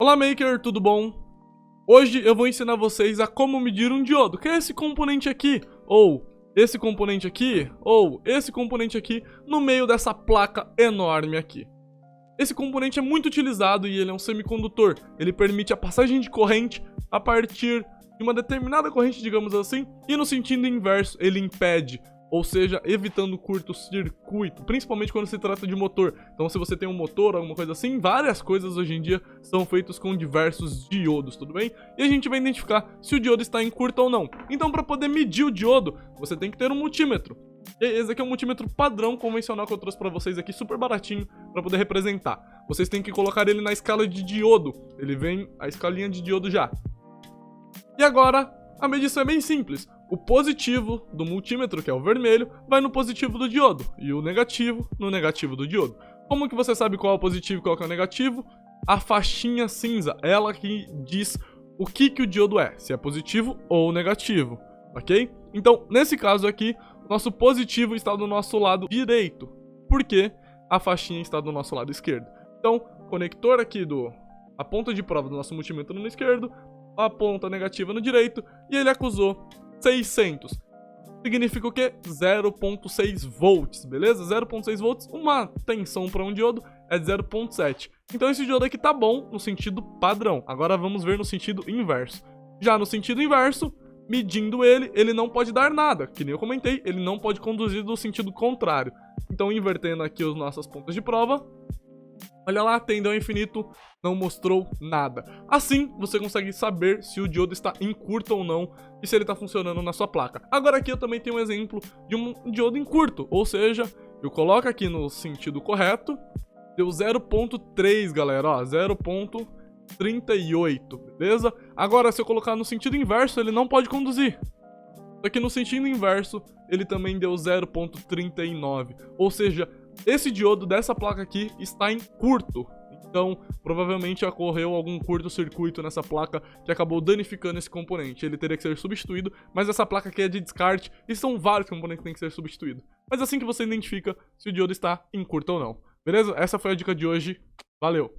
Olá Maker, tudo bom? Hoje eu vou ensinar vocês a como medir um diodo, que é esse componente aqui, ou esse componente aqui, ou esse componente aqui, no meio dessa placa enorme aqui. Esse componente é muito utilizado e ele é um semicondutor. Ele permite a passagem de corrente a partir de uma determinada corrente, digamos assim, e no sentido inverso ele impede, ou seja, evitando curto-circuito, principalmente quando se trata de motor. Então se você tem um motor, alguma coisa assim, várias coisas hoje em dia são feitas com diversos diodos, tudo bem? E a gente vai identificar se o diodo está em curto ou não. Então para poder medir o diodo, você tem que ter um multímetro. E esse aqui é um multímetro padrão convencional que eu trouxe pra vocês aqui, super baratinho, pra poder representar. Vocês têm que colocar ele na escala de diodo, ele vem a escalinha de diodo já. E agora, a medição é bem simples. O positivo do multímetro, que é o vermelho, vai no positivo do diodo, e o negativo no negativo do diodo. Como que você sabe qual é o positivo e qual é o negativo? A faixinha cinza, ela que diz o que o diodo é, se é positivo ou negativo, ok? Então, nesse caso aqui, nosso positivo está do nosso lado direito, porque a faixinha está do nosso lado esquerdo. Então, conector aqui a ponta de prova do nosso multímetro no esquerdo, a ponta negativa no direito, e ele acusou 600. Significa o quê? 0.6 volts, beleza? 0.6 volts, uma tensão para um diodo é de 0.7. Então esse diodo aqui tá bom no sentido padrão. Agora vamos ver no sentido inverso. Já no sentido inverso, medindo ele não pode dar nada. Que nem eu comentei, ele não pode conduzir no sentido contrário. Então invertendo aqui as nossas pontas de prova, olha lá, tendão infinito não mostrou nada. Assim, você consegue saber se o diodo está em curto ou não e se ele está funcionando na sua placa. Agora aqui eu também tenho um exemplo de um diodo em curto, ou seja, eu coloco aqui no sentido correto, deu 0.3, galera, ó, 0.38, beleza? Agora, se eu colocar no sentido inverso, ele não pode conduzir. Só que no sentido inverso, ele também deu 0.39, ou seja, esse diodo dessa placa aqui está em curto. Então, provavelmente ocorreu algum curto-circuito nessa placa que acabou danificando esse componente. Ele teria que ser substituído, mas essa placa aqui é de descarte e são vários componentes que têm que ser substituídos. Mas assim que você identifica se o diodo está em curto ou não. Beleza? Essa foi a dica de hoje. Valeu!